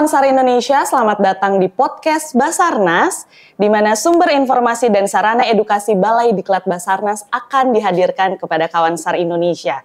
kawan SAR Indonesia, selamat datang di podcast Basarnas, di mana sumber informasi dan sarana edukasi Balai Diklat Basarnas akan dihadirkan kepada kawan SAR Indonesia.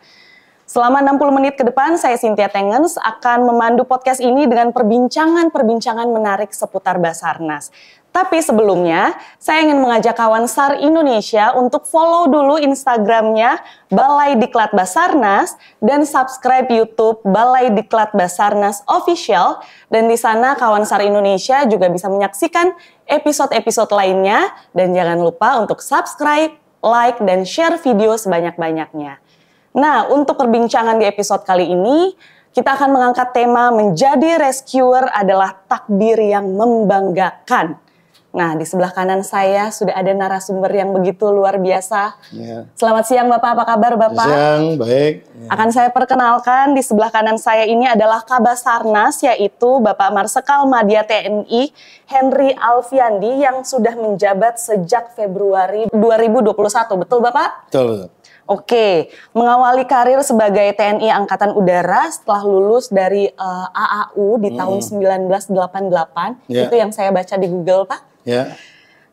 Selama 60 menit ke depan, saya Cynthia Tengens akan memandu podcast ini dengan perbincangan-perbincangan menarik seputar Basarnas. Tapi sebelumnya, saya ingin mengajak kawan SAR Indonesia untuk follow dulu Instagramnya Balai Diklat Basarnas dan subscribe YouTube Balai Diklat Basarnas Official. Dan di sana kawan SAR Indonesia juga bisa menyaksikan episode-episode lainnya. Dan jangan lupa untuk subscribe, like, dan share video sebanyak-banyaknya. Nah, untuk perbincangan di episode kali ini, kita akan mengangkat tema menjadi rescuer adalah takdir yang membanggakan. Nah, di sebelah kanan saya sudah ada narasumber yang begitu luar biasa. Ya. Selamat siang Bapak, apa kabar Bapak? Siang, baik. Ya. Akan saya perkenalkan, di sebelah kanan saya ini adalah Kabasarnas, yaitu Bapak Marsikal Madya TNI Henry Alfiandi yang sudah menjabat sejak Februari 2021. Betul Bapak? Betul. Oke, mengawali karir sebagai TNI Angkatan Udara setelah lulus dari AAU di tahun 1988. Ya. Itu yang saya baca di Google, Pak. Ya.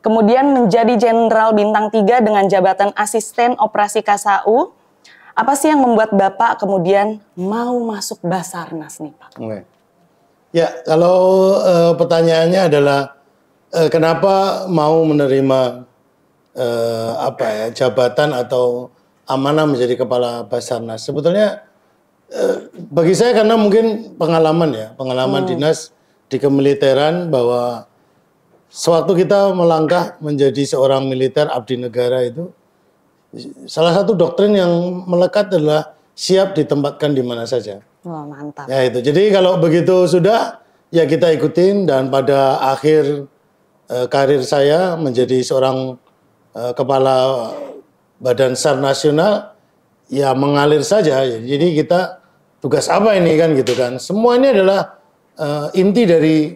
Kemudian menjadi Jenderal Bintang 3 dengan jabatan Asisten Operasi KSAU. Apa sih yang membuat Bapak kemudian mau masuk Basarnas nih, Pak? Oke. Ya, kalau pertanyaannya adalah kenapa mau menerima jabatan atau amanah menjadi kepala Basarnas. Sebetulnya bagi saya karena mungkin pengalaman dinas di kemiliteran bahwa sewaktu kita melangkah menjadi seorang militer abdi negara itu, salah satu doktrin yang melekat adalah siap ditempatkan di mana saja. Wah, mantap. Ya itu. Jadi kalau begitu sudah, ya kita ikutin dan pada akhir karir saya menjadi seorang kepala Badan SAR Nasional, ya mengalir saja. Jadi kita tugas apa ini kan gitu kan. Semua ini adalah inti dari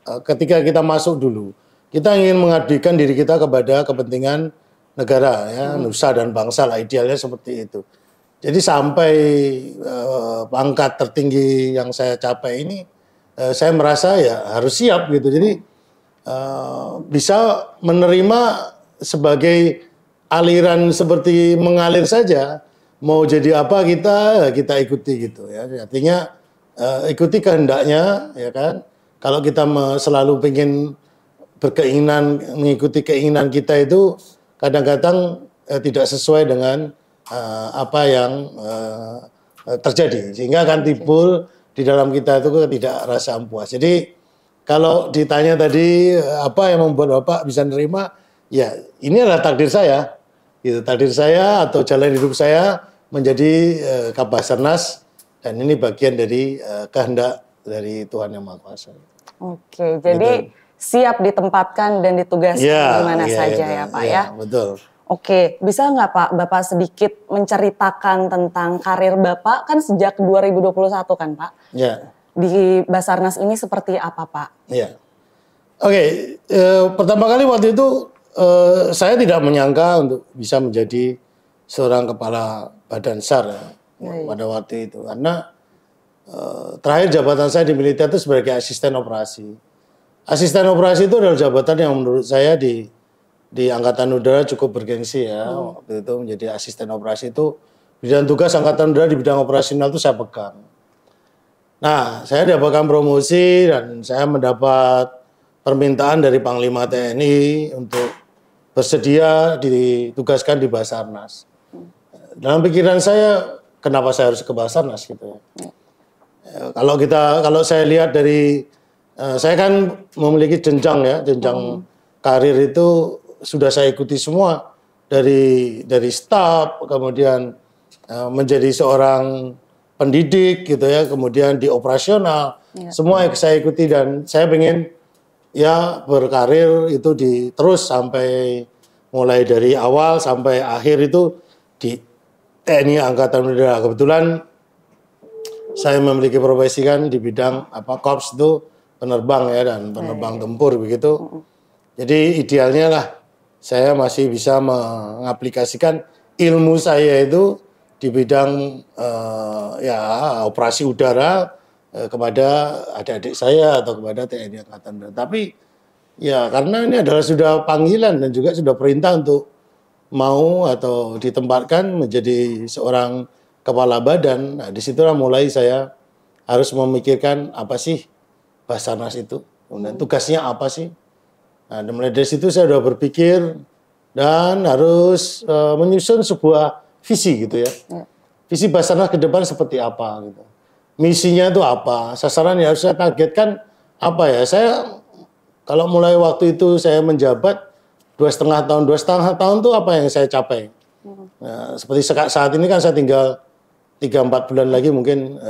ketika kita masuk dulu. Kita ingin mengabdikan diri kita kepada kepentingan negara, ya, nusa dan bangsa lah, idealnya seperti itu. Jadi sampai pangkat tertinggi yang saya capai ini, saya merasa ya harus siap gitu. Jadi bisa menerima sebagai aliran seperti mengalir saja, mau jadi apa kita ikuti gitu ya. Artinya ikuti kehendaknya, ya kan. Kalau kita selalu ingin berkeinginan mengikuti keinginan kita itu kadang-kadang tidak sesuai dengan apa yang terjadi, sehingga akan timbul di dalam kita itu ketidakrasaan puas. Jadi kalau ditanya tadi apa yang membuat Bapak bisa nerima, ya ini adalah takdir saya. Gitu, takdir saya atau jalan hidup saya menjadi Kabasarnas, dan ini bagian dari kehendak dari Tuhan Yang Maha Kuasa. Oke, jadi gitu. Siap ditempatkan dan ditugaskan di mana saja ya Pak ya? Betul. Oke, bisa nggak Pak Bapak sedikit menceritakan tentang karir Bapak kan sejak 2021 kan Pak? Ya. Di Basarnas ini seperti apa Pak? Ya. Oke, pertama kali waktu itu saya tidak menyangka untuk bisa menjadi seorang kepala Badan SAR pada waktu itu, karena terakhir jabatan saya di militer itu sebagai asisten operasi. Asisten operasi itu adalah jabatan yang menurut saya di Angkatan Udara cukup bergengsi ya. Waktu itu menjadi asisten operasi itu bidang tugas Angkatan Udara di bidang operasional itu saya pegang. Nah, saya dapatkan promosi dan saya mendapat permintaan dari Panglima TNI untuk bersedia ditugaskan di Basarnas. Dalam pikiran saya, kenapa saya harus ke Basarnas gitu ya. Kalau saya lihat dari saya kan memiliki jenjang karir itu sudah saya ikuti semua dari staf, kemudian menjadi seorang pendidik gitu ya, kemudian di operasional, semua yang saya ikuti dan saya pengen ya berkarir itu terus sampai mulai dari awal sampai akhir itu di TNI Angkatan Udara. Kebetulan saya memiliki profesi kan di bidang korps itu penerbang ya, dan penerbang tempur begitu. Jadi idealnya lah saya masih bisa mengaplikasikan ilmu saya itu di bidang operasi udara kepada adik-adik saya atau kepada TNI Angkatan Darat. Tapi ya karena ini adalah sudah panggilan dan juga sudah perintah untuk mau atau ditempatkan menjadi seorang kepala badan. Nah, disitulah mulai saya harus memikirkan apa sih Basarnas itu, kemudian tugasnya apa sih. Nah, mulai dari situ saya sudah berpikir dan harus menyusun sebuah visi gitu ya. Visi Basarnas ke depan seperti apa gitu. Misinya itu apa, sasaran yang harus saya targetkan apa ya. Saya kalau mulai waktu itu saya menjabat 2,5 tahun tuh apa yang saya capai. Nah, seperti saat ini kan saya tinggal 3-4 bulan lagi mungkin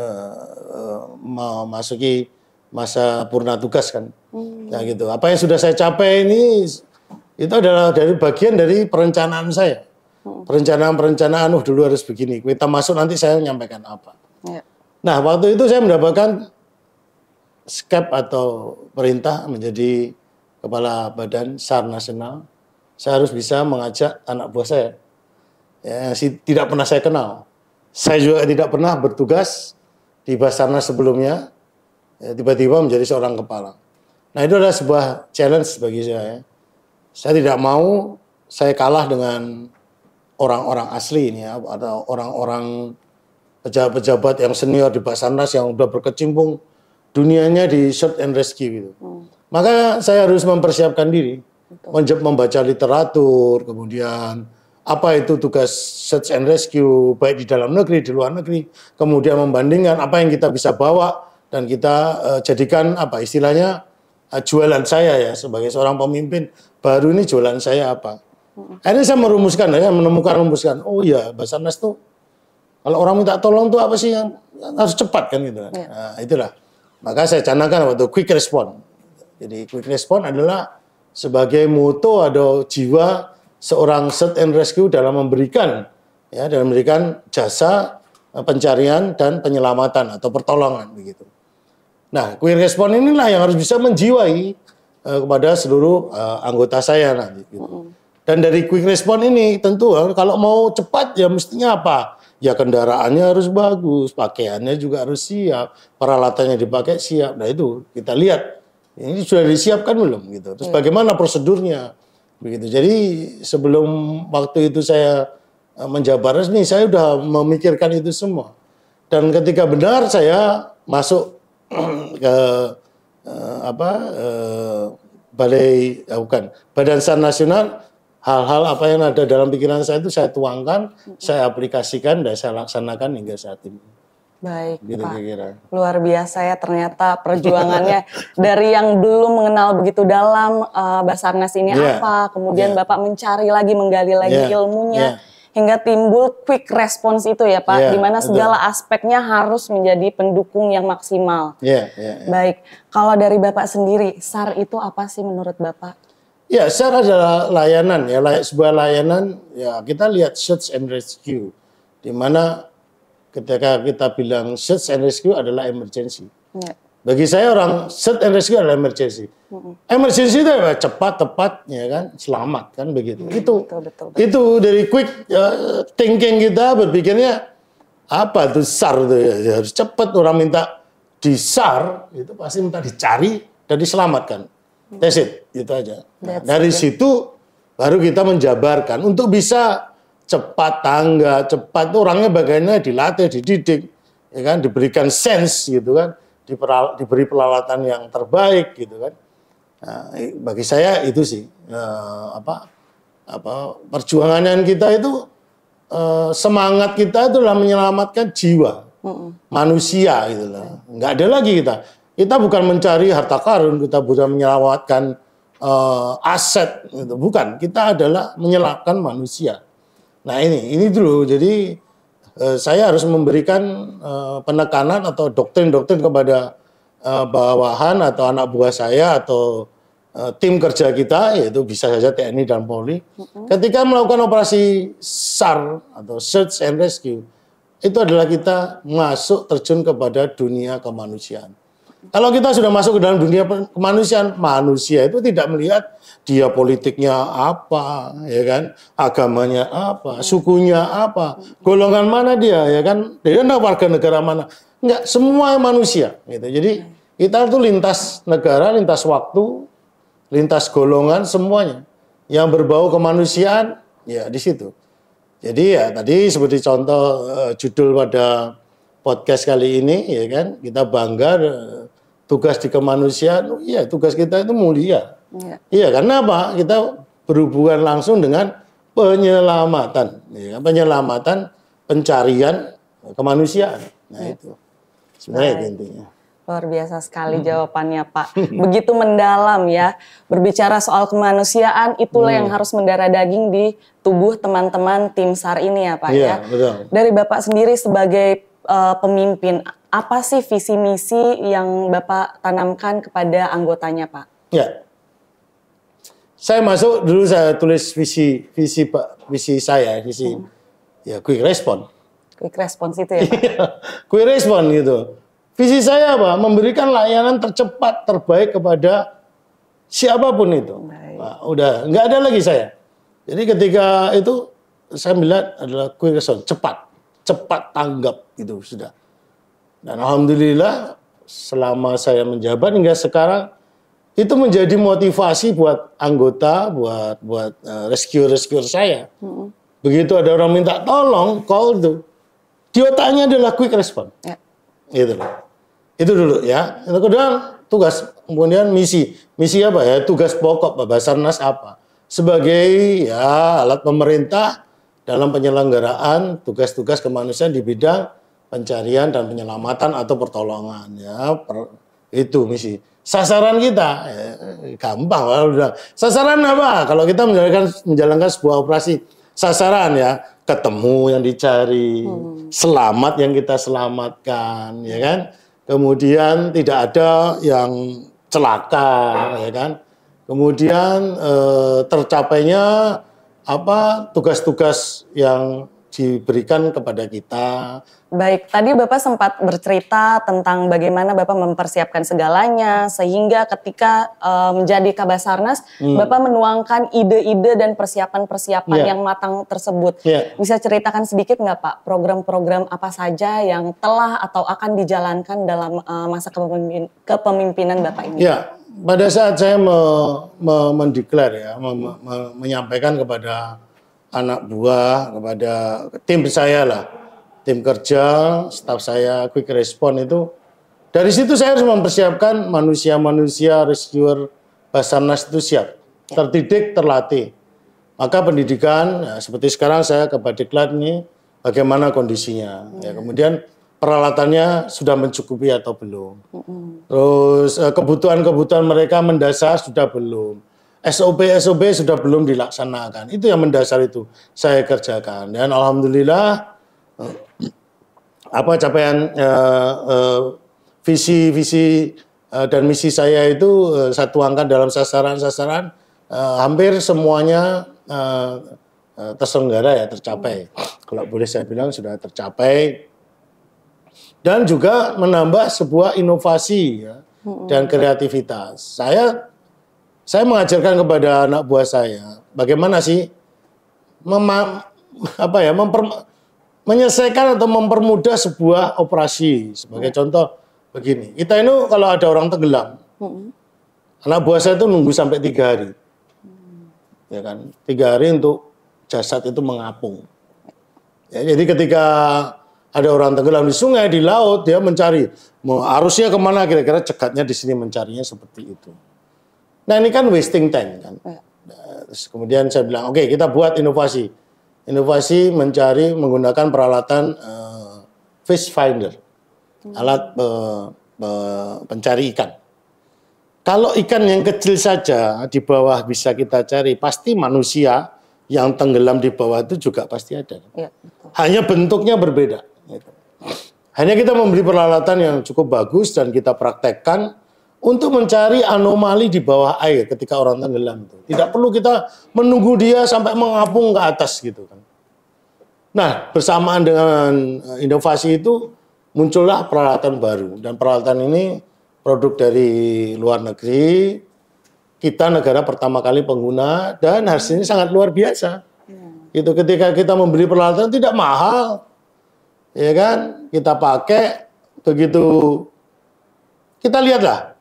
memasuki masa purna tugas kan. Nah gitu. Apa yang sudah saya capai ini itu adalah dari bagian dari perencanaan saya. Perencanaan dulu harus begini. Kita masuk nanti saya menyampaikan apa. Nah waktu itu saya mendapatkan skep atau perintah menjadi kepala badan SAR nasional. Saya harus bisa mengajak anak buah saya yang tidak pernah saya kenal. Saya juga tidak pernah bertugas di Basarnas sebelumnya, tiba-tiba menjadi seorang kepala. Nah itu adalah sebuah challenge bagi saya. Saya tidak mau saya kalah dengan orang-orang asli ini ya, atau orang-orang pejabat-pejabat yang senior di Basarnas yang sudah berkecimpung dunianya di search and rescue gitu. Maka saya harus mempersiapkan diri. Membaca literatur, kemudian apa itu tugas search and rescue baik di dalam negeri, di luar negeri, kemudian membandingkan apa yang kita bisa bawa dan kita jadikan apa istilahnya jualan saya ya sebagai seorang pemimpin baru ini jualan saya apa. Akhirnya saya menemukan oh ya Basarnas tuh kalau orang minta tolong tuh apa sih yang harus cepat kan gitu. Nah, itulah. Maka saya canangkan waktu quick response. Jadi quick response adalah sebagai moto atau jiwa seorang search and rescue dalam memberikan jasa pencarian dan penyelamatan atau pertolongan begitu. Nah, quick response inilah yang harus bisa menjiwai kepada seluruh anggota saya nanti gitu. Dan dari quick response ini tentu kalau mau cepat ya mestinya apa? Ya kendaraannya harus bagus, pakaiannya juga harus siap, peralatannya dipakai siap. Nah, itu kita lihat ini sudah disiapkan belum gitu. Terus bagaimana prosedurnya begitu. Jadi sebelum waktu itu saya menjabat resmi saya sudah memikirkan itu semua. Dan ketika benar saya masuk ke Badan SAR Nasional, hal-hal apa yang ada dalam pikiran saya itu saya tuangkan, saya aplikasikan dan saya laksanakan hingga saat ini. Baik, gitu, Pak. kira-kira. Luar biasa ya ternyata perjuangannya dari yang belum mengenal begitu dalam Basarnas ini apa, kemudian Bapak mencari lagi, menggali lagi ilmunya, hingga timbul quick response itu ya Pak, di mana segala aspeknya harus menjadi pendukung yang maksimal. Baik, kalau dari Bapak sendiri, SAR itu apa sih menurut Bapak? Ya, SAR adalah layanan ya, sebuah layanan ya kita lihat search and rescue, di mana ketika kita bilang search and rescue adalah emergency. Bagi saya orang search and rescue adalah emergency. Emergency itu adalah cepat, tepat, ya kan, selamat kan begitu. Betul. Itu dari quick thinking kita berpikirnya apa tuh SAR itu ya, harus cepat, orang minta di SAR itu pasti minta dicari dan diselamatkan. That's it, itu aja. Nah, dari situ baru kita menjabarkan untuk bisa cepat tangga, cepat itu orangnya bagaimana dilatih, dididik, ya kan, diberikan sense gitu kan, diberi peralatan yang terbaik gitu kan. Nah, bagi saya itu sih perjuangan kita itu semangat kita itu adalah menyelamatkan jiwa manusia gitu loh. Nggak ada lagi kita bukan mencari harta karun, kita bukan menyelamatkan aset gitu. Bukan, kita adalah menyelamatkan manusia. Nah ini dulu, jadi saya harus memberikan penekanan atau doktrin-doktrin kepada bawahan atau anak buah saya atau tim kerja kita, yaitu bisa saja TNI dan Polri, ketika melakukan operasi SAR atau Search and Rescue, itu adalah kita masuk terjun kepada dunia kemanusiaan. Kalau kita sudah masuk ke dalam dunia kemanusiaan, manusia itu tidak melihat dia politiknya apa, ya kan, agamanya apa, sukunya apa, golongan mana dia, ya kan, dia warga negara mana, enggak, semua manusia, gitu. Jadi kita tuh lintas negara, lintas waktu, lintas golongan, semuanya yang berbau kemanusiaan, ya di situ. Jadi ya tadi seperti contoh judul pada podcast kali ini, ya kan, kita bangga. Tugas di kemanusiaan, iya tugas kita itu mulia. Iya, karena apa? Kita berhubungan langsung dengan penyelamatan, ya, penyelamatan, pencarian kemanusiaan. Nah itu sebenarnya itu intinya. Luar biasa sekali jawabannya Pak. Begitu mendalam ya. Berbicara soal kemanusiaan, itulah yang harus mendarah daging di tubuh teman-teman tim SAR ini ya Pak ya. Betul. Dari Bapak sendiri sebagai pemimpin, apa sih visi misi yang Bapak tanamkan kepada anggotanya, Pak? Ya, saya masuk dulu saya tulis visi saya, ya quick response. Quick response itu ya, Pak? Quick response gitu. Visi saya apa? Memberikan layanan tercepat terbaik kepada siapapun itu. Nah, udah nggak ada lagi saya. Jadi ketika itu saya melihat adalah quick response, cepat tanggap gitu sudah. Dan alhamdulillah selama saya menjabat hingga sekarang itu menjadi motivasi buat anggota, buat rescuer saya. Begitu ada orang minta tolong, call itu, di otaknya adalah quick response. Ya. Gitu loh. Itu dulu ya. Kemudian tugas, kemudian misi apa ya? Tugas pokok Pak Basarnas apa? Sebagai ya alat pemerintah dalam penyelenggaraan tugas-tugas kemanusiaan di bidang pencarian dan penyelamatan atau pertolongan ya, itu misi. Sasaran kita ya, gampang udah. Sasaran apa? Kalau kita menjalankan sebuah operasi, sasaran ya, ketemu yang dicari, selamat yang kita selamatkan, ya kan? Kemudian tidak ada yang celaka, ya kan? Kemudian tercapainya apa tugas-tugas yang diberikan kepada kita. Baik, tadi Bapak sempat bercerita tentang bagaimana Bapak mempersiapkan segalanya sehingga ketika menjadi Kabasarnas, Bapak menuangkan ide-ide dan persiapan-persiapan yang matang tersebut. Bisa ceritakan sedikit nggak Pak, program-program apa saja yang telah atau akan dijalankan dalam masa kepemimpinan Bapak ini? Ya, pada saat saya mendeklar ya, menyampaikan kepada anak buah, kepada tim saya lah, tim kerja, staf saya, quick response itu, dari situ saya harus mempersiapkan manusia-manusia rescuer Basarnas itu siap, terdidik, terlatih. Maka pendidikan, ya, seperti sekarang saya ke Badiklat ini, bagaimana kondisinya, ya, kemudian peralatannya sudah mencukupi atau belum, terus kebutuhan-kebutuhan mereka mendasar sudah belum. SOP sudah belum dilaksanakan. Itu yang mendasar itu saya kerjakan. Dan alhamdulillah apa capaian visi dan misi saya itu saya tuangkan dalam sasaran-sasaran hampir semuanya terselenggara ya, tercapai. Kalau boleh saya bilang sudah tercapai. Dan juga menambah sebuah inovasi ya, dan kreativitas. Saya mengajarkan kepada anak buah saya bagaimana sih menyelesaikan atau mempermudah sebuah operasi. Sebagai contoh begini, kita ini kalau ada orang tenggelam, anak buah saya itu nunggu sampai 3 hari, ya kan, 3 hari untuk jasad itu mengapung. Ya, jadi ketika ada orang tenggelam di sungai, di laut, dia mencari arusnya kemana, kira-kira cegatnya di sini, mencarinya seperti itu. Nah ini kan wasting time kan. Terus kemudian saya bilang, oke, kita buat inovasi mencari menggunakan peralatan fish finder, alat pencari ikan. Kalau ikan yang kecil saja di bawah bisa kita cari, pasti manusia yang tenggelam di bawah itu juga pasti ada. Ya, hanya bentuknya berbeda. Hanya kita memberi peralatan yang cukup bagus dan kita praktekkan untuk mencari anomali di bawah air ketika orang tenggelam itu. Tidak perlu kita menunggu dia sampai mengapung ke atas gitu kan. Nah, bersamaan dengan inovasi itu muncullah peralatan baru, dan peralatan ini produk dari luar negeri. Kita negara pertama kali pengguna dan hasilnya sangat luar biasa. Itu ketika kita membeli peralatan tidak mahal, ya kan? Kita pakai begitu. Kita lihatlah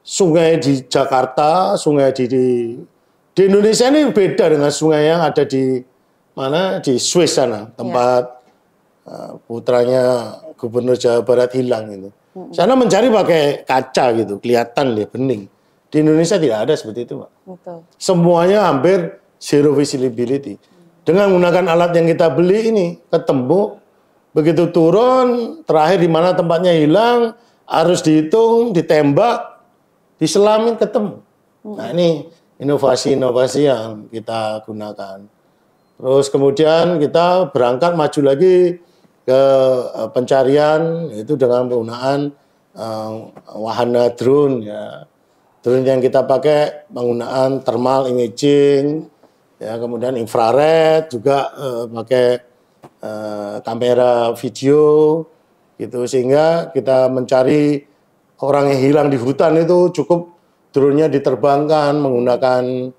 sungai di Jakarta, sungai di Indonesia ini beda dengan sungai yang ada di mana di Swiss sana, tempat putranya Gubernur Jawa Barat hilang itu. Sana mencari pakai kaca gitu, kelihatan dia bening. Di Indonesia tidak ada seperti itu, Pak. Betul. Semuanya hampir zero visibility. Dengan menggunakan alat yang kita beli ini, ketemu, begitu turun, terakhir di mana tempatnya hilang, harus dihitung, ditembak, diselamin, ketemu. Nah ini inovasi-inovasi yang kita gunakan. Terus kemudian kita berangkat maju lagi ke pencarian, itu dengan penggunaan wahana drone ya. Drone yang kita pakai penggunaan thermal imaging, ya kemudian infrared juga pakai kamera video gitu, sehingga kita mencari orang yang hilang di hutan itu cukup drone-nya diterbangkan menggunakan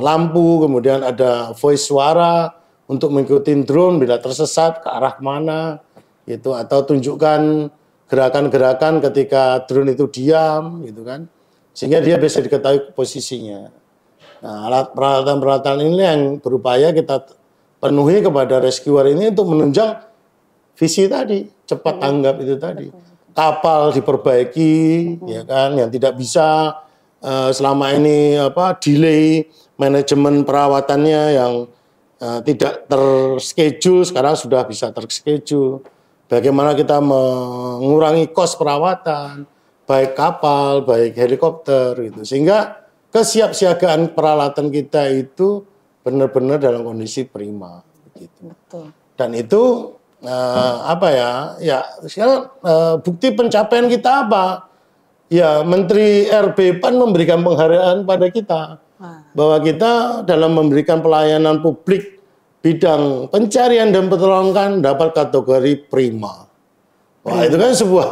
lampu, kemudian ada voice suara untuk mengikuti drone bila tersesat ke arah mana gitu, atau tunjukkan gerakan-gerakan ketika drone itu diam gitu kan, sehingga dia bisa diketahui posisinya. Nah, peralatan-peralatan ini yang berupaya kita penuhi kepada rescuer ini untuk menunjang visi tadi, cepat tanggap itu tadi. Kapal diperbaiki, ya kan, yang tidak bisa selama ini delay manajemen perawatannya yang tidak terschedule, sekarang sudah bisa terschedule. Bagaimana kita mengurangi kos perawatan, baik kapal, baik helikopter, gitu, sehingga kesiapsiagaan peralatan kita itu benar-benar dalam kondisi prima, gitu. Betul. Dan itu ya sekarang bukti pencapaian kita apa? Ya Menteri RB PAN memberikan penghargaan pada kita bahwa kita dalam memberikan pelayanan publik bidang pencarian dan pertolongan dapat kategori prima. Wah itu kan sebuah,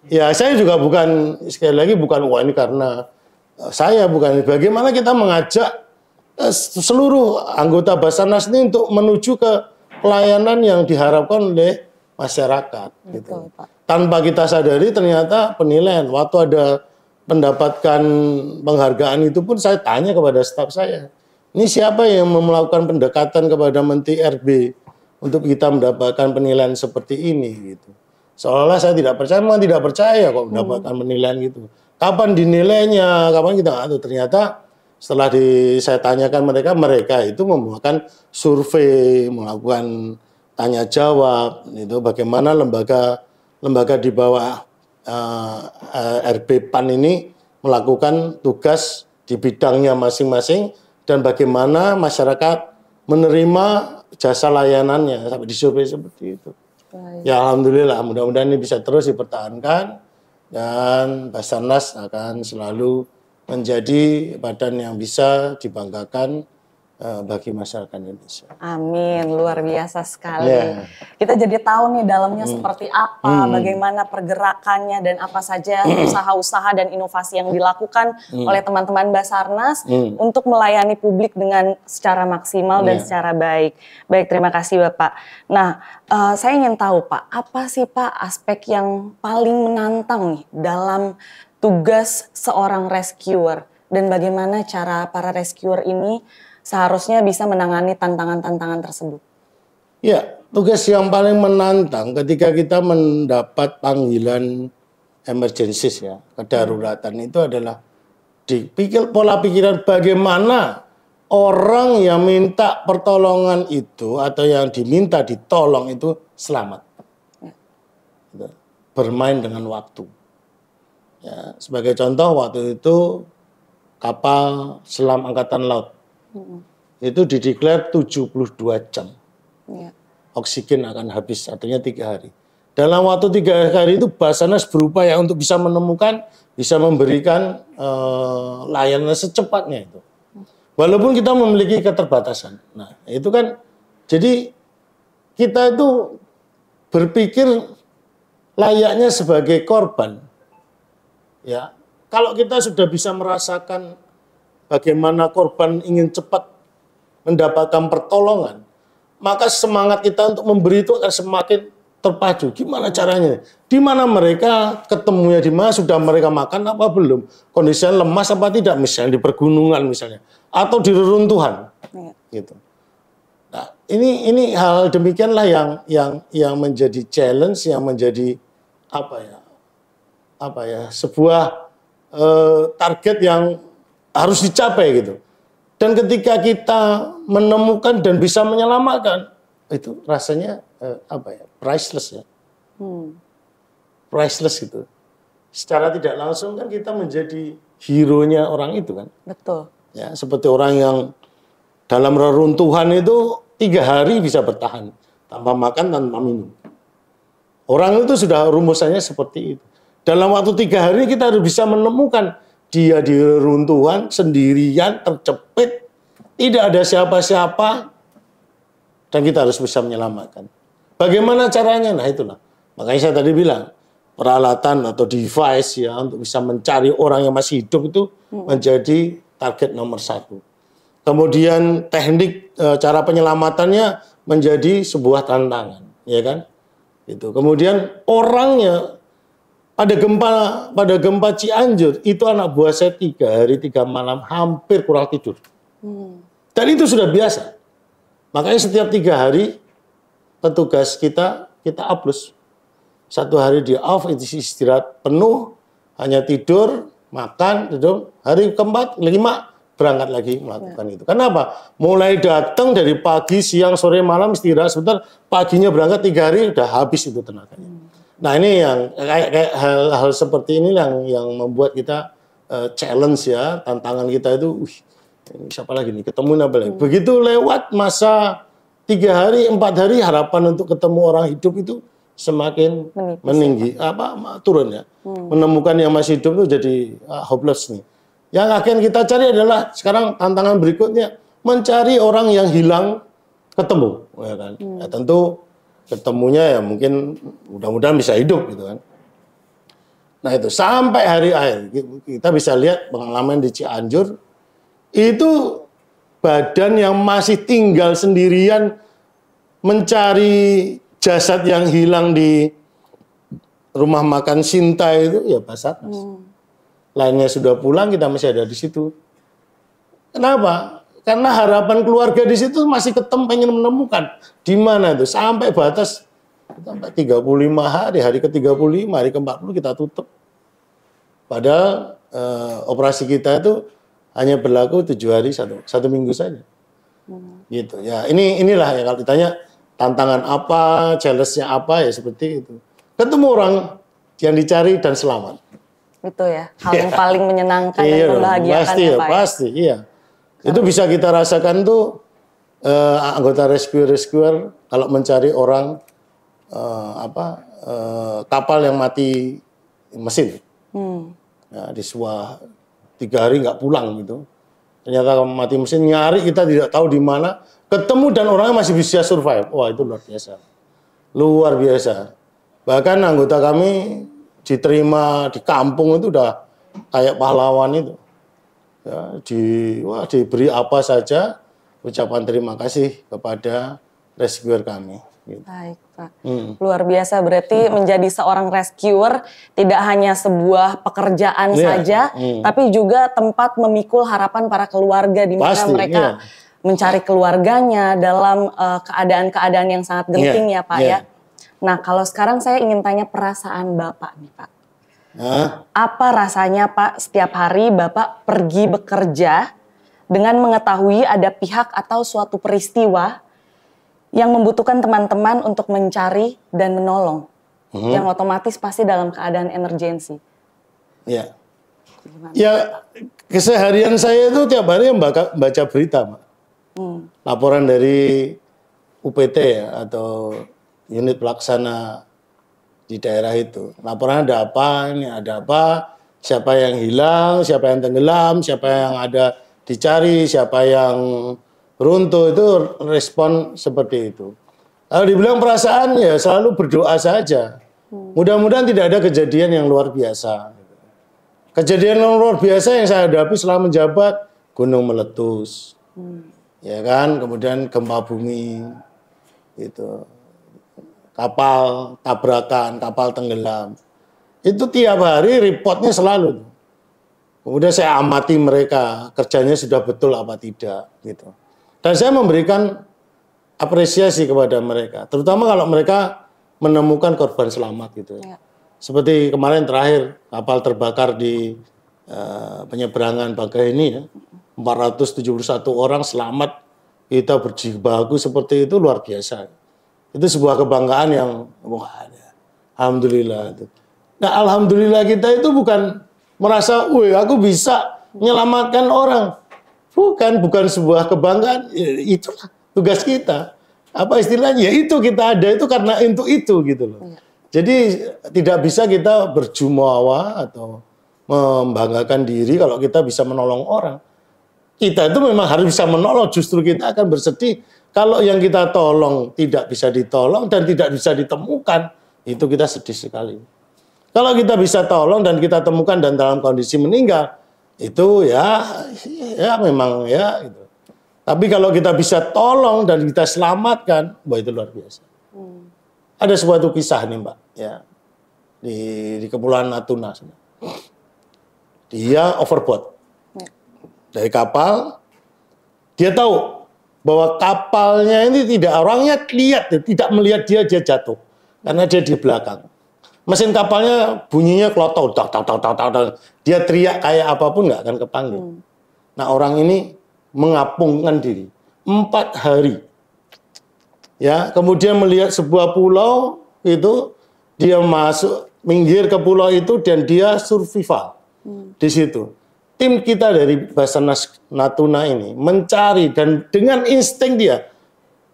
ya saya juga bukan, sekali lagi bukan wah ini karena saya, bukan, bagaimana kita mengajak seluruh anggota Basarnas ini untuk menuju ke pelayanan yang diharapkan oleh masyarakat. Betul, gitu. Pak. Tanpa kita sadari ternyata penilaian. Waktu ada mendapatkan penghargaan itu pun saya tanya kepada staf saya, ini siapa yang melakukan pendekatan kepada Menteri RB untuk kita mendapatkan penilaian seperti ini gitu. Seolah-olah saya tidak percaya, memang tidak percaya kok mendapatkan penilaian gitu. Kapan dinilainya, kapan kita nggak tahu. Ternyata setelah saya tanyakan mereka itu membuatkan survei, melakukan tanya jawab, itu bagaimana lembaga di bawah RB PAN ini melakukan tugas di bidangnya masing-masing dan bagaimana masyarakat menerima jasa layanannya sampai disurvei seperti itu. Baik. Ya alhamdulillah, mudah-mudahan ini bisa terus dipertahankan dan Basarnas akan selalu menjadi badan yang bisa dibanggakan bagi masyarakat Indonesia. Amin, luar biasa sekali. Yeah. Kita jadi tahu nih dalamnya seperti apa, bagaimana pergerakannya dan apa saja usaha-usaha dan inovasi yang dilakukan oleh teman-teman Basarnas untuk melayani publik dengan secara maksimal dan secara baik. Baik, terima kasih Bapak. Nah, saya ingin tahu Pak, apa sih Pak aspek yang paling menantang nih dalam tugas seorang rescuer dan bagaimana cara para rescuer ini seharusnya bisa menangani tantangan-tantangan tersebut? Ya, tugas yang paling menantang ketika kita mendapat panggilan emergencies ya, kedaruratan itu adalah dipikir pola pikiran bagaimana orang yang minta pertolongan itu atau yang diminta ditolong itu selamat. Ya. Bermain dengan waktu. Ya, sebagai contoh waktu itu kapal selam Angkatan Laut itu dideklar 72 jam. Ya. Oksigen akan habis, artinya 3 hari. Dalam waktu 3 hari itu Basarnas berupaya untuk bisa menemukan, bisa memberikan layanan secepatnya itu. Walaupun kita memiliki keterbatasan. Nah itu kan, jadi kita itu berpikir layaknya sebagai korban. ya. Kalau kita sudah bisa merasakan bagaimana korban ingin cepat mendapatkan pertolongan, maka semangat kita untuk memberi itu akan semakin terpacu. Gimana caranya? Di mana mereka ketemunya, di mana sudah mereka makan apa belum? Kondisinya lemas apa tidak? Misalnya di pergunungan misalnya, atau di reruntuhan, gitu. Nah, ini hal demikianlah yang menjadi challenge, yang menjadi sebuah target yang harus dicapai gitu. Dan ketika kita menemukan dan bisa menyelamatkan, itu rasanya priceless ya. Priceless gitu. Secara tidak langsung kan kita menjadi hero-nya orang itu kan. Betul. Ya, seperti orang yang dalam reruntuhan itu 3 hari bisa bertahan tanpa makan, tanpa minum. Orang itu sudah rumusannya seperti itu. Dalam waktu 3 hari kita harus bisa menemukan dia di reruntuhan sendirian, terjepit, tidak ada siapa-siapa, dan kita harus bisa menyelamatkan. Bagaimana caranya? Nah itulah. Makanya saya tadi bilang, peralatan atau device ya untuk bisa mencari orang yang masih hidup itu menjadi target nomor 1. Kemudian teknik cara penyelamatannya menjadi sebuah tantangan, ya kan? Itu. Kemudian orangnya pada gempa Cianjur itu anak buah saya 3 hari 3 malam hampir kurang tidur. Dan itu sudah biasa. Makanya setiap 3 hari petugas kita uplus. 1 hari dia off, istirahat penuh, hanya tidur, makan, tidur. Hari keempat, 5 berangkat lagi melakukan itu. Kenapa? Mulai datang dari pagi, siang, sore, malam istirahat sebentar, paginya berangkat 3 hari udah habis itu tenaganya. Nah ini yang kayak hal-hal seperti ini yang membuat kita challenge ya, tantangan kita itu, siapa lagi nih, ketemu apa lagi. Begitu lewat masa 3 hari, 4 hari, harapan untuk ketemu orang hidup itu semakin meninggi, turun ya. Menemukan yang masih hidup itu jadi hopeless nih. Yang akan kita cari adalah sekarang tantangan berikutnya, mencari orang yang hilang ketemu. Ya kan? Ya, tentu ketemunya ya mungkin mudah-mudahan bisa hidup gitu kan. Nah itu sampai hari akhir kita bisa lihat pengalaman di Cianjur itu badan yang masih tinggal sendirian mencari jasad yang hilang di rumah makan Sinta itu ya Basarnas. Lainnya sudah pulang, kita masih ada di situ. Kenapa? Karena harapan keluarga di situ masih pengen menemukan di mana itu sampai batas sampai 35 hari, hari ke-35, hari ke-40 kita tutup. Padahal operasi kita itu hanya berlaku 7 hari satu minggu saja. Gitu ya. Inilah ya kalau ditanya tantangan apa, challenge-nya apa ya seperti itu. Ketemu orang yang dicari dan selamat. Itu ya, hal yang paling menyenangkan dan membahagiakan pasti ya Pak. Pasti, iya. Itu bisa kita rasakan tuh anggota rescuer kalau mencari orang kapal yang mati mesin. Ya, di sebuah 3 hari nggak pulang gitu. Ternyata mati mesin, nyari kita tidak tahu di mana, ketemu dan orangnya masih bisa survive. Wah itu luar biasa. Luar biasa. Bahkan anggota kami diterima di kampung itu udah kayak pahlawan itu. Ya, diberi apa saja, ucapan terima kasih kepada rescuer kami. Gitu. Baik Pak, luar biasa berarti menjadi seorang rescuer tidak hanya sebuah pekerjaan saja, tapi juga tempat memikul harapan para keluarga di mana mereka mencari keluarganya dalam keadaan-keadaan yang sangat genting ya Pak ya. Nah kalau sekarang saya ingin tanya perasaan Bapak nih Pak. Apa rasanya Pak setiap hari Bapak pergi bekerja dengan mengetahui ada pihak atau suatu peristiwa yang membutuhkan teman-teman untuk mencari dan menolong, yang otomatis pasti dalam keadaan emergensi. Ya, ya keseharian saya itu tiap hari baca berita, Pak. Laporan dari UPT ya, atau unit pelaksana di daerah itu. Laporan ada apa, ini ada apa, siapa yang hilang, siapa yang tenggelam, siapa yang ada dicari, siapa yang runtuh, itu respon seperti itu. Kalau dibilang perasaan ya selalu berdoa saja. Mudah-mudahan tidak ada kejadian yang luar biasa. Kejadian yang luar biasa yang saya hadapi selama menjabat, gunung meletus, ya kan, kemudian gempa bumi, gitu, kapal tabrakan, kapal tenggelam, itu tiap hari reportnya selalu. Kemudian saya amati mereka kerjanya sudah betul apa tidak, gitu. Dan saya memberikan apresiasi kepada mereka, terutama kalau mereka menemukan korban selamat, gitu. Ya. Seperti kemarin terakhir kapal terbakar di penyeberangan Bagaheni ya. 471 orang selamat, kita berjibaku seperti itu luar biasa. Itu sebuah kebanggaan yang wah, alhamdulillah itu. Nah, alhamdulillah kita itu bukan merasa, "Wih, aku bisa menyelamatkan orang." Bukan sebuah kebanggaan, itulah tugas kita. Apa istilahnya? Itu kita ada itu karena untuk itu gitu loh. Jadi tidak bisa kita berjumawa atau membanggakan diri kalau kita bisa menolong orang. Kita itu memang harus bisa menolong, justru kita akan bersedih kalau yang kita tolong tidak bisa ditolong dan tidak bisa ditemukan, itu kita sedih sekali. Kalau kita bisa tolong dan kita temukan dan dalam kondisi meninggal, itu ya memang ya itu. Tapi kalau kita bisa tolong dan kita selamatkan, wah itu luar biasa. Ada suatu kisah nih Mbak, ya di Kepulauan Natuna. Dia overboard dari kapal. Dia tahu bahwa kapalnya ini orangnya tidak melihat dia jatuh karena dia di belakang. Mesin kapalnya bunyinya klotok, dia teriak kayak apapun nggak akan kepanggil. Nah orang ini mengapungkan diri 4 hari. Ya, kemudian melihat sebuah pulau itu, dia minggir ke pulau itu dan dia survival di situ. Tim kita dari Basarnas Natuna ini mencari dan dengan insting dia,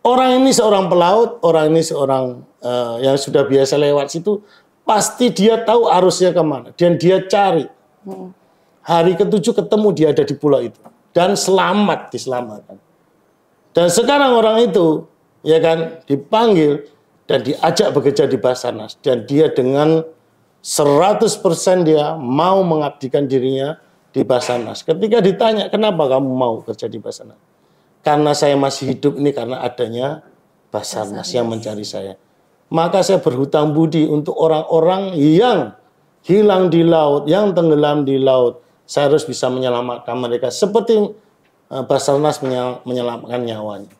orang ini seorang pelaut, orang ini seorang yang sudah biasa lewat situ, pasti dia tahu arusnya kemana dan dia cari. Hari ke-7 ketemu dia ada di pulau itu dan diselamatkan. Dan sekarang orang itu ya kan dipanggil dan diajak bekerja di Basarnas dan dia dengan 100% dia mau mengabdikan dirinya di Basarnas. Ketika ditanya kenapa kamu mau kerja di Basarnas, karena saya masih hidup ini karena adanya Basarnas yang mencari saya. Maka saya berhutang budi untuk orang-orang yang hilang di laut, yang tenggelam di laut. Saya harus bisa menyelamatkan mereka seperti Basarnas menyelamatkan nyawanya.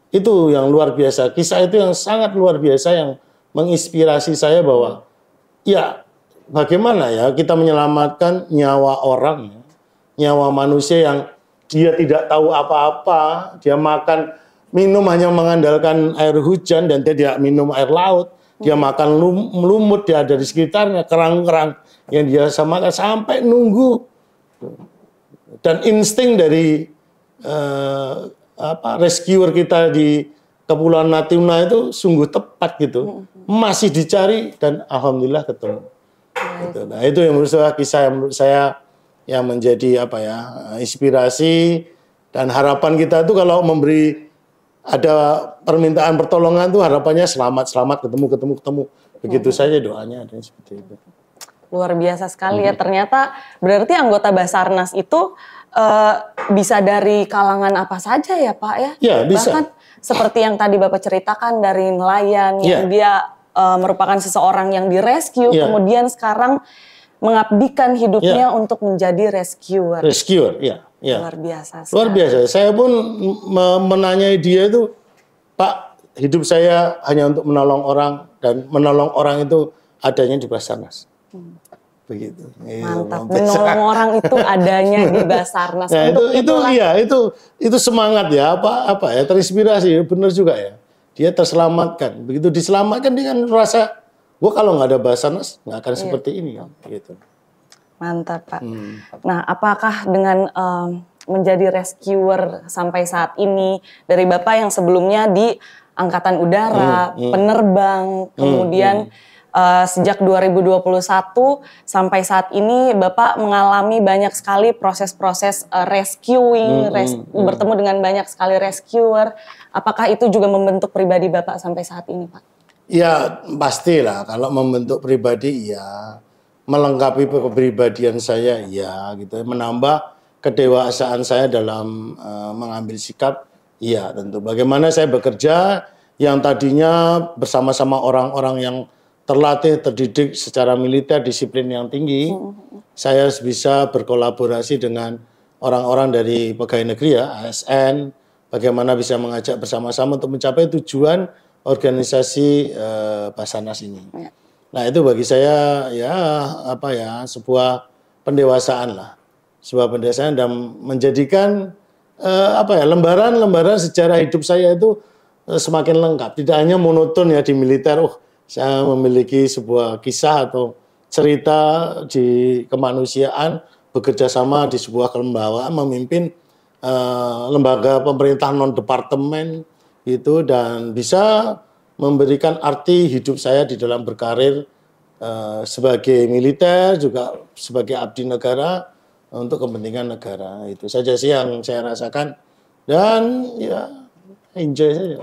Itu yang luar biasa. Kisah itu yang sangat luar biasa yang menginspirasi saya bahwa ya bagaimana ya kita menyelamatkan nyawa orang, nyawa manusia yang dia tidak tahu apa-apa, dia makan, minum hanya mengandalkan air hujan dan dia tidak minum air laut, dia makan lumut dia ada di sekitarnya, kerang-kerang yang dia makan sampai nunggu. Dan insting dari rescuer kita di Kepulauan Natuna itu sungguh tepat gitu, masih dicari dan alhamdulillah ketemu. Gitu. Nah itu yang menurut saya kisah yang menurut saya yang menjadi inspirasi dan harapan kita itu kalau memberi ada permintaan pertolongan tuh harapannya selamat ketemu begitu saja doanya dan seperti itu. Luar biasa sekali ya, ternyata berarti anggota Basarnas itu bisa dari kalangan apa saja ya Pak ya? Ya bisa. Bahkan seperti yang tadi Bapak ceritakan dari nelayan yang dia merupakan seseorang yang direscue, kemudian sekarang mengabdikan hidupnya untuk menjadi rescuer. Rescuer, ya. Luar biasa sekali. Luar biasa. Saya pun menanyai dia itu, Pak, hidup saya hanya untuk menolong orang dan menolong orang itu adanya di Basarnas. Begitu. Mantap. Menolong orang itu adanya di Basarnas. Nah, itu semangat ya, apa ya, terinspirasi, benar juga ya. Dia terselamatkan. Begitu diselamatkan dia kan merasa, gua kalau nggak ada Basarnas nggak akan seperti ini gitu. Mantap Pak. Nah, apakah dengan menjadi rescuer sampai saat ini dari Bapak yang sebelumnya di Angkatan Udara, penerbang, kemudian sejak 2021 sampai saat ini Bapak mengalami banyak sekali proses-proses rescuing, bertemu dengan banyak sekali rescuer. Apakah itu juga membentuk pribadi Bapak sampai saat ini, Pak? Ya pastilah kalau membentuk pribadi ya. melengkapi kepribadian saya, ya gitu, menambah kedewasaan saya dalam mengambil sikap, iya tentu. Bagaimana saya bekerja yang tadinya bersama-sama orang-orang yang terlatih, terdidik secara militer, disiplin yang tinggi, saya bisa berkolaborasi dengan orang-orang dari pegawai negeri ya, ASN, bagaimana bisa mengajak bersama-sama untuk mencapai tujuan organisasi Basarnas ini. Ya. Nah itu bagi saya ya apa ya, sebuah pendewasaan lah. Sebuah pendewasaan dan menjadikan apa ya, lembaran-lembaran sejarah hidup saya itu semakin lengkap. Tidak hanya monoton ya di militer, saya memiliki sebuah kisah atau cerita di kemanusiaan, bekerja sama di sebuah kelembagaan, memimpin lembaga pemerintah non-departemen gitu, dan bisa memberikan arti hidup saya di dalam berkarir sebagai militer, juga sebagai abdi negara untuk kepentingan negara. Itu saja sih yang saya rasakan, dan ya enjoy saja.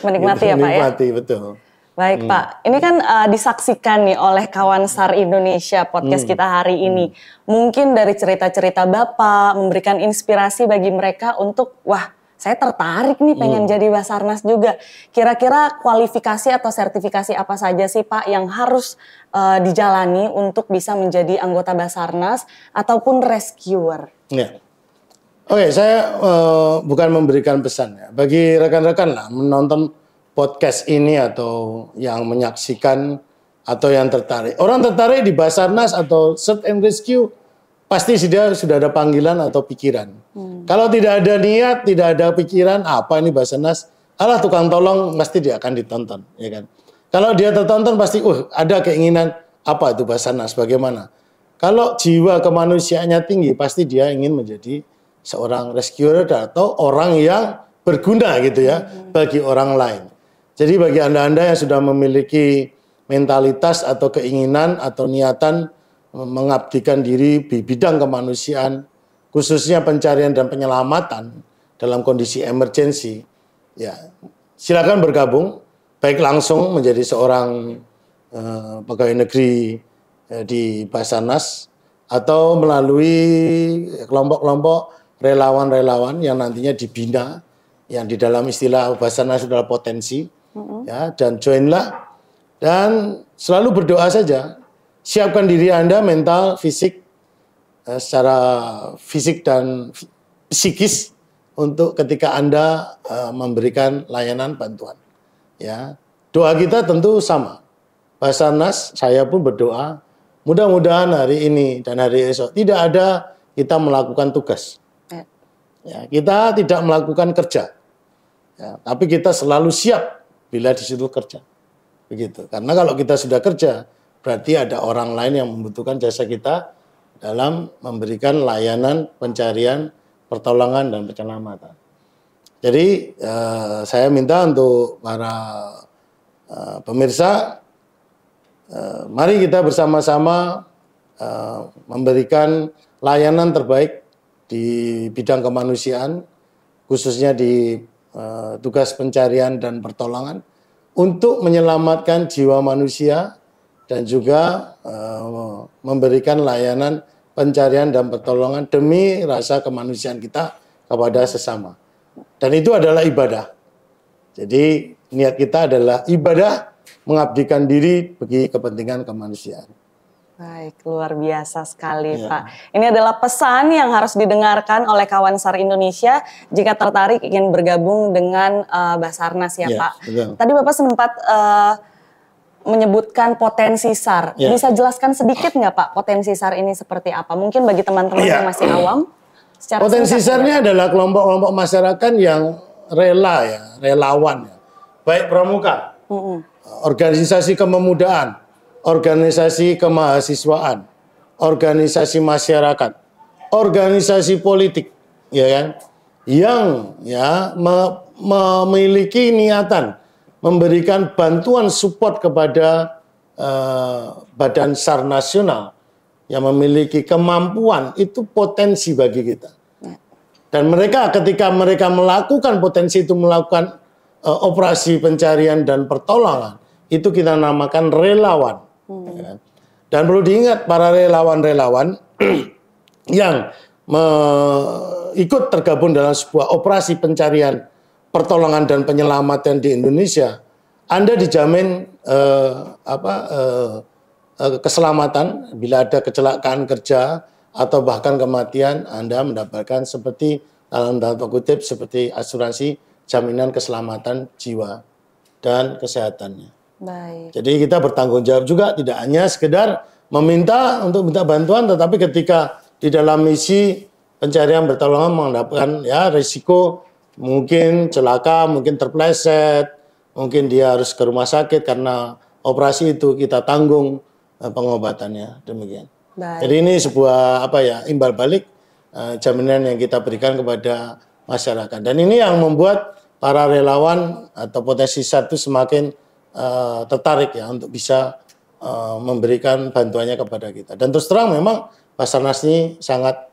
Menikmati ya Pak ya? Menikmati, betul. Baik Pak, ini kan disaksikan nih oleh kawan SAR Indonesia podcast kita hari ini. Mungkin dari cerita-cerita Bapak memberikan inspirasi bagi mereka untuk, wah saya tertarik nih pengen jadi Basarnas juga. Kira-kira kualifikasi atau sertifikasi apa saja sih Pak yang harus dijalani untuk bisa menjadi anggota Basarnas ataupun rescuer? Ya. Oke, saya bukan memberikan pesan ya. Bagi rekan-rekan lah menonton podcast ini atau yang menyaksikan atau yang tertarik. Orang tertarik di Basarnas atau Search and Rescue pasti sudah ada panggilan atau pikiran. Kalau tidak ada niat, tidak ada pikiran, apa ini Basarnas? Alah tukang tolong, pasti dia akan ditonton, ya kan? Kalau dia tertonton pasti, ada keinginan apa itu Basarnas? Bagaimana? Kalau jiwa kemanusiaannya tinggi, pasti dia ingin menjadi seorang rescuer atau orang yang berguna gitu ya bagi orang lain. Jadi bagi Anda-Anda yang sudah memiliki mentalitas atau keinginan atau niatan mengabdikan diri di bidang kemanusiaan, khususnya pencarian dan penyelamatan dalam kondisi emergensi, ya silakan bergabung, baik langsung menjadi seorang pegawai negeri di Basarnas atau melalui kelompok-kelompok relawan-relawan yang nantinya dibina, yang di dalam istilah Basarnas adalah potensi, ya, dan joinlah dan selalu berdoa saja. Siapkan diri Anda mental, fisik, secara fisik dan psikis untuk ketika Anda memberikan layanan bantuan. Ya, doa kita tentu sama. Basarnas, saya pun berdoa, mudah-mudahan hari ini dan hari esok tidak ada kita melakukan tugas. Ya, kita tidak melakukan kerja. Ya, tapi kita selalu siap bila di situ kerja. Begitu. Karena kalau kita sudah kerja, berarti ada orang lain yang membutuhkan jasa kita dalam memberikan layanan pencarian, pertolongan, dan penyelamatan. Jadi saya minta untuk para pemirsa, mari kita bersama-sama memberikan layanan terbaik di bidang kemanusiaan, khususnya di tugas pencarian dan pertolongan, untuk menyelamatkan jiwa manusia dan juga memberikan layanan pencarian dan pertolongan demi rasa kemanusiaan kita kepada sesama. Dan itu adalah ibadah. Jadi niat kita adalah ibadah mengabdikan diri bagi kepentingan kemanusiaan. Baik, luar biasa sekali Pak. Ini adalah pesan yang harus didengarkan oleh kawan SAR Indonesia jika tertarik ingin bergabung dengan Basarnas ya Pak. Betul. Tadi Bapak sempat menyebutkan potensi SAR. Bisa jelaskan sedikit nggak Pak potensi SAR ini seperti apa? Mungkin bagi teman-teman yang masih awam. Potensi SAR ini adalah kelompok-kelompok masyarakat yang rela ya, relawan ya. Baik pramuka, organisasi kepemudaan, organisasi kemahasiswaan, organisasi masyarakat, organisasi politik, ya kan, yang ya memiliki niatan memberikan bantuan support kepada Badan SAR nasional yang memiliki kemampuan, itu potensi bagi kita. Dan mereka ketika mereka melakukan potensi itu, melakukan operasi pencarian dan pertolongan, itu kita namakan relawan. Dan perlu diingat para relawan-relawan yang ikut tergabung dalam sebuah operasi pencarian, pertolongan dan penyelamatan di Indonesia, Anda dijamin keselamatan bila ada kecelakaan kerja atau bahkan kematian, Anda mendapatkan seperti dalam tanda kutip seperti asuransi jaminan keselamatan jiwa dan kesehatannya. Baik. Jadi kita bertanggung jawab juga, tidak hanya sekedar minta bantuan, tetapi ketika di dalam misi pencarian pertolongan mendapatkan risiko mungkin celaka, mungkin terpleset, mungkin dia harus ke rumah sakit karena operasi itu kita tanggung pengobatannya, demikian. Baik. Jadi ini sebuah imbal balik jaminan yang kita berikan kepada masyarakat. Dan ini yang membuat para relawan atau potensi satu semakin tertarik ya untuk bisa memberikan bantuannya kepada kita. Dan terus terang memang Basarnas ini sangat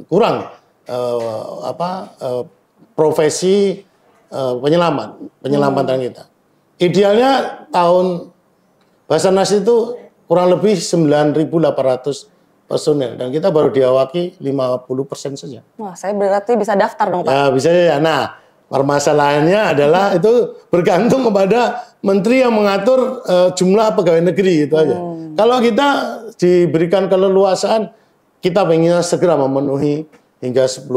kurang profesi penyelamatan kita. Idealnya tahun Basarnas itu kurang lebih 9.800 personel dan kita baru diawaki 50% saja. Wah, saya berarti bisa daftar dong, Pak. Ya, bisa ya. Nah, permasalahannya adalah itu bergantung kepada menteri yang mengatur jumlah pegawai negeri itu aja. Kalau kita diberikan keleluasaan, kita pengen segera memenuhi hingga 10.000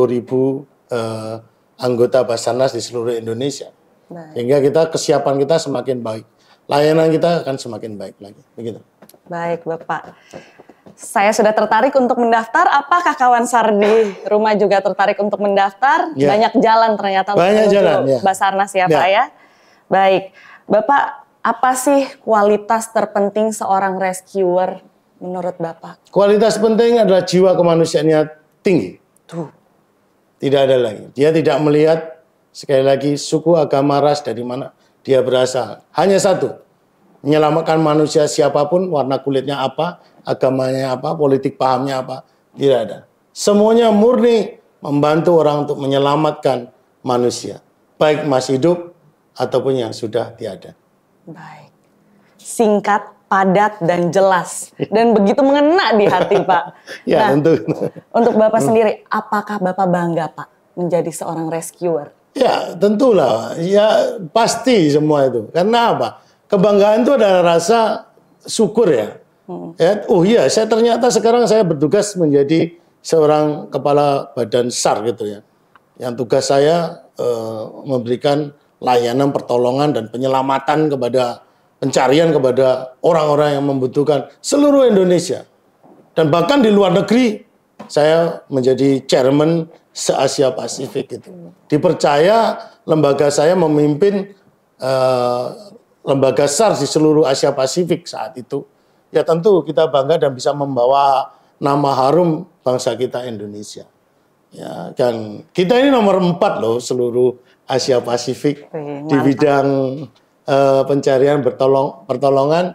anggota Basarnas di seluruh Indonesia. Baik. Sehingga kesiapan kita semakin baik. Layanan kita akan semakin baik lagi. Begitu. Baik, Bapak. Saya sudah tertarik untuk mendaftar. Apakah kawan SAR di rumah juga tertarik untuk mendaftar? Ya. Banyak jalan ternyata untuk menuju Basarnas ya, Pak ya. Baik. Bapak, apa sih kualitas terpenting seorang rescuer menurut Bapak? Kualitas penting adalah jiwa kemanusiaannya tinggi. Tuh. Tidak ada lagi. Dia tidak melihat sekali lagi suku, agama, ras dari mana dia berasal. Hanya satu. Menyelamatkan manusia siapapun, warna kulitnya apa, agamanya apa, politik pahamnya apa, tidak ada. Semuanya murni membantu orang untuk menyelamatkan manusia, baik masih hidup ataupun yang sudah tiada. Baik. Singkat, padat, dan jelas. Dan begitu mengena di hati, Pak. Ya, tentu. Untuk Bapak sendiri, apakah Bapak bangga, Pak, menjadi seorang rescuer? Ya, tentulah. Ya, pasti semua itu. Karena apa? Kebanggaan itu adalah rasa syukur ya. Ya, oh iya, saya ternyata sekarang saya bertugas menjadi seorang kepala badan SAR gitu ya. Yang tugas saya memberikan layanan pertolongan dan penyelamatan kepada pencarian kepada orang-orang yang membutuhkan seluruh Indonesia. Dan bahkan di luar negeri saya menjadi chairman se-Asia Pasifik itu. Dipercaya lembaga saya memimpin lembaga SAR di seluruh Asia Pasifik saat itu, ya tentu kita bangga dan bisa membawa nama harum bangsa kita Indonesia. Ya, dan kita ini nomor 4 loh seluruh Asia Pasifik di bidang pencarian pertolongan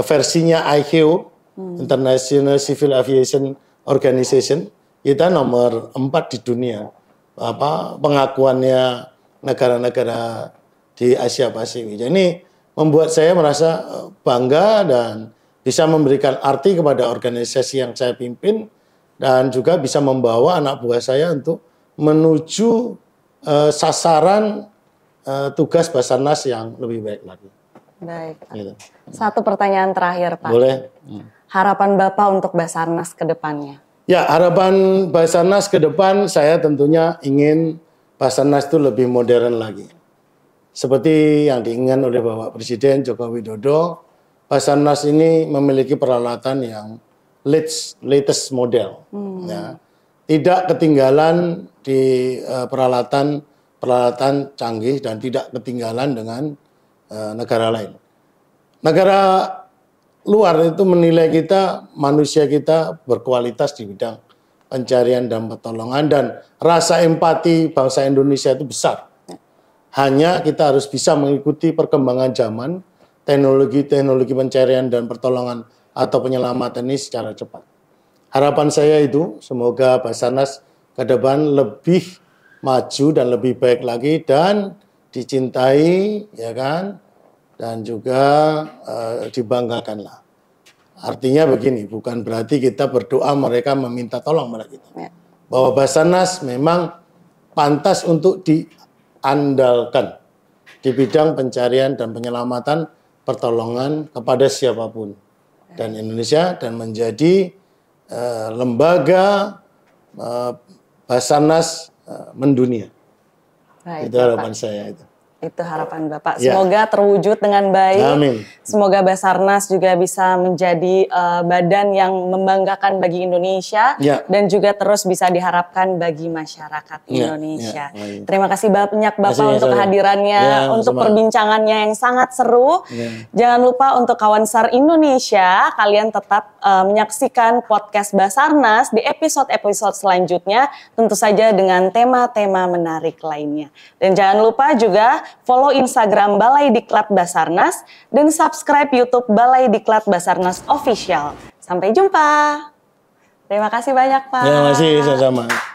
versinya ICAO, International Civil Aviation Organization, kita nomor 4 di dunia. Pengakuannya negara-negara di Asia Pasifik. Jadi membuat saya merasa bangga dan bisa memberikan arti kepada organisasi yang saya pimpin dan juga bisa membawa anak buah saya untuk menuju sasaran tugas Basarnas yang lebih baik lagi. Baik, Pak. Gitu. Satu pertanyaan terakhir, Pak. Boleh. Harapan Bapak untuk Basarnas ke depannya? Ya, harapan Basarnas ke depan saya tentunya ingin Basarnas itu lebih modern lagi. Seperti yang diinginkan oleh Bapak Presiden Joko Widodo, Basarnas ini memiliki peralatan yang latest model. Ya. Tidak ketinggalan di peralatan canggih dan tidak ketinggalan dengan negara lain. Negara luar itu menilai kita, manusia kita berkualitas di bidang pencarian dan pertolongan dan rasa empati bangsa Indonesia itu besar. Hanya kita harus bisa mengikuti perkembangan zaman, teknologi pencarian dan pertolongan atau penyelamatan ini secara cepat. Harapan saya itu semoga Basarnas ke depan lebih maju dan lebih baik lagi dan dicintai, ya kan, dan juga dibanggakanlah. Artinya begini, bukan berarti kita berdoa mereka meminta tolong pada kita. Ya. Bahwa Basarnas memang pantas untuk diandalkan di bidang pencarian dan penyelamatan pertolongan kepada siapapun. Dan Indonesia dan menjadi lembaga Basarnas mendunia. Baik, itu harapan saya itu. Itu harapan Bapak. Semoga terwujud dengan baik. Amin. Semoga Basarnas juga bisa menjadi badan yang membanggakan bagi Indonesia dan juga terus bisa diharapkan bagi masyarakat Indonesia. Terima kasih banyak Bapak untuk kehadirannya, untuk perbincangannya yang sangat seru. Jangan lupa untuk kawan SAR Indonesia, kalian tetap menyaksikan podcast Basarnas di episode-episode selanjutnya, tentu saja dengan tema-tema menarik lainnya. Dan jangan lupa juga follow Instagram Balai Diklat Basarnas dan subscribe YouTube Balai Diklat Basarnas Official. Sampai jumpa. Terima kasih banyak, Pak. Terima kasih, sama-sama.